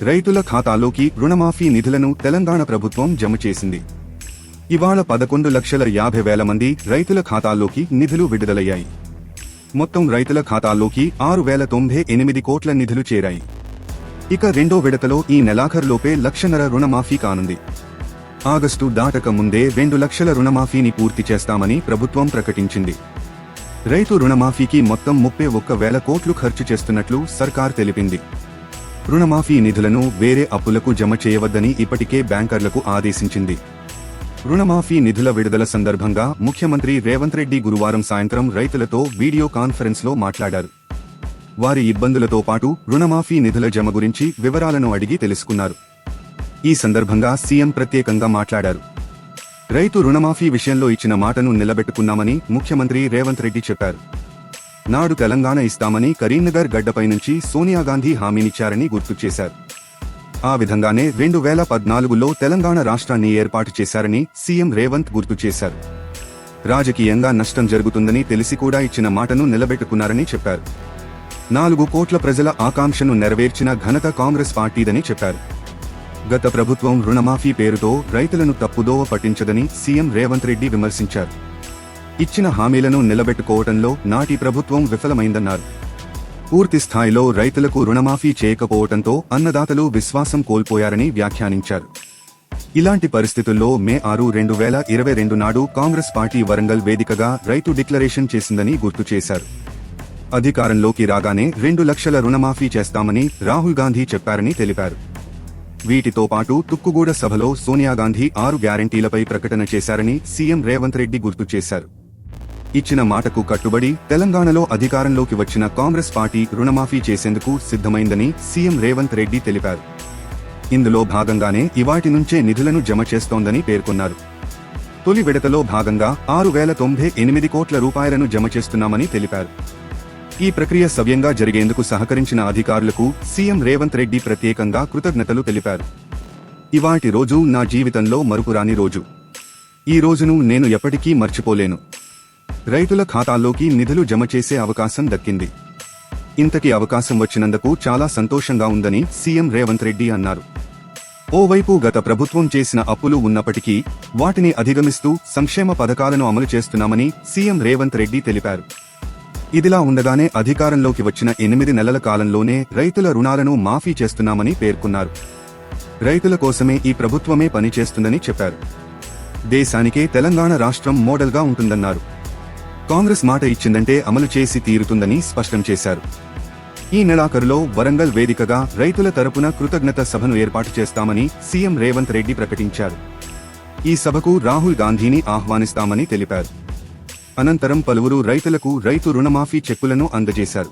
రైతుల ఖాతాలోకి రుణమాఫీ నిధులను తెలంగాణ ప్రభుత్వం జమ చేసింది. ఇవాళ 11,50,000 మంది రైతుల ఖాతాల్లోకి నిధులు విడుదలయ్యాయి. మొత్తం రైతుల ఖాతాల్లోకి 6,098 కోట్ల నిధులు చేరాయి. ఇక రెండో విడతలో ఈ నెలాఖరులోపే 1,00,000 రుణమాఫీ కానుంది. ఆగస్టు దాటక ముందే 2 లక్షల రుణమాఫీని పూర్తి చేస్తామని ప్రభుత్వం ప్రకటించింది. రైతు రుణమాఫీకి మొత్తం 31,000 కోట్లు ఖర్చు చేస్తున్నట్లు సర్కార్ తెలిపింది. రుణమాఫీ నిధులను వేరే అప్పులకు జమ చేయవద్దని ఇప్పటికే బ్యాంకర్లకు ఆదేశించింది. రుణమాఫీ నిధుల విడుదల సందర్భంగా ముఖ్యమంత్రి రేవంత్ రెడ్డి గురువారం సాయంత్రం రైతులతో వీడియో కాన్ఫరెన్స్లో మాట్లాడారు. వారి ఇబ్బందులతో పాటు రుణమాఫీ నిధుల జమ గురించి వివరాలను అడిగి తెలుసుకున్నారు. ఈ సందర్భంగా సీఎం ప్రత్యేకంగా మాట్లాడారు. రైతు రుణమాఫీ విషయంలో ఇచ్చిన మాటను నిలబెట్టుకున్నామని ముఖ్యమంత్రి రేవంత్ రెడ్డి చెప్పారు. నాడు తెలంగాణ ఇస్తామని కరీంనగర్ గడ్డపై నుంచి సోనియాగాంధీ హామీనిచ్చారని గుర్తు చేశారు. ఆ విధంగానే 2014లో తెలంగాణ రాష్ట్రాన్ని ఏర్పాటు చేశారని సీఎం రేవంత్ గుర్తు చేశారు. రాజకీయంగా నష్టం జరుగుతుందని తెలిసి కూడా ఇచ్చిన మాటను నిలబెట్టుకున్నారని చెప్పారు. 4 కోట్ల ప్రజల ఆకాంక్షను నెరవేర్చిన ఘనత కాంగ్రెస్ పార్టీదని చెప్పారు. గత ప్రభుత్వం రుణమాఫీ పేరుతో రైతులను తప్పుదోవ పట్టించదని సీఎం రేవంత్ రెడ్డి విమర్శించారు. ఇచ్చిన హామీలను నిలబెట్టుకోవడంలో నాటి ప్రభుత్వం విఫలమైందన్నారు. పూర్తి స్థాయిలో రైతులకు రుణమాఫీ చేయకపోవడంతో అన్నదాతలు విశ్వాసం కోల్పోయారని వ్యాఖ్యానించారు. ఇలాంటి పరిస్థితుల్లో మే 6, 2022 నాడు కాంగ్రెస్ పార్టీ వరంగల్ వేదికగా రైతు డిక్లరేషన్ చేసిందని గుర్తు చేశారు. అధికారంలోకి రాగానే 2 లక్షల రుణమాఫీ చేస్తామని రాహుల్ గాంధీ చెప్పారని తెలిపారు. వీటితో పాటు తుక్కుగూడ సభలో సోనియాగాంధీ 6 గ్యారంటీలపై ప్రకటన చేశారని సీఎం రేవంత్ రెడ్డి గుర్తు చేశారు. ఇచ్చిన మాటకు కట్టుబడి తెలంగాణలో అధికారంలోకి వచ్చిన కాంగ్రెస్ పార్టీ రుణమాఫీ చేసేందుకు సిద్ధమైందని సీఎం రేవంత్ రెడ్డి తెలిపారు. ఇందులో భాగంగానే ఇవాటి నుంచే నిధులను జమ చేస్తోందని పేర్కొన్నారు. తొలి విడతలో భాగంగా 6,098 కోట్ల రూపాయలను జమ చేస్తున్నామని తెలిపారు. ఈ ప్రక్రియ సవ్యంగా జరిగేందుకు సహకరించిన అధికారులకు సీఎం రేవంత్ రెడ్డి ప్రత్యేకంగా కృతజ్ఞతలు తెలిపారు. ఇవాటి రోజు నా జీవితంలో మరుపురాని రోజు. ఈ రోజును నేను ఎప్పటికీ మర్చిపోలేను. రైతుల ఖాతాల్లోకి నిధులు జమ చేసే అవకాశం దక్కింది. ఇంతకీ అవకాశం వచ్చినందుకు చాలా సంతోషంగా ఉందని సీఎం రేవంత్ రెడ్డి అన్నారు. ఓవైపు గత ప్రభుత్వం చేసిన అప్పులు ఉన్నప్పటికీ వాటిని అధిగమిస్తూ సంక్షేమ పథకాలను అమలు చేస్తున్నామని సీఎం రేవంత్ రెడ్డి తెలిపారు. ఇదిలా ఉండగానే అధికారంలోకి వచ్చిన 8 నెలల కాలంలోనే రైతుల రుణాలను మాఫీ చేస్తున్నామని పేర్కొన్నారు. రైతుల కోసమే ఈ ప్రభుత్వమే పనిచేస్తుందని చెప్పారు. దేశానికే తెలంగాణ రాష్ట్రం మోడల్గా ఉంటుందన్నారు. కాంగ్రెస్ మాట ఇచ్చిందంటే అమలు చేసి తీరుతుందని స్పష్టం చేశారు. ఈ నెలాఖరులో వరంగల్ వేదికగా రైతుల తరపున కృతజ్ఞత సభను ఏర్పాటు చేస్తామని సీఎం రేవంత్ రెడ్డి ప్రకటించారు. ఈ సభకు రాహుల్ గాంధీని ఆహ్వానిస్తామని తెలిపారు. అనంతరం పలువురు రైతులకు రైతు రుణమాఫీ చెక్కులను అందజేశారు.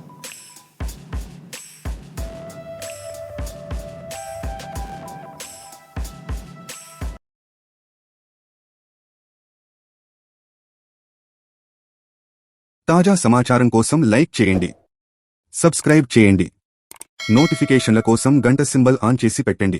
తాజా సమాచారం కోసం లైక్ చేయండి, సబ్స్క్రైబ్ చేయండి, నోటిఫికేషన్ల కోసం గంట సింబల్ ఆన్ చేసి పెట్టండి.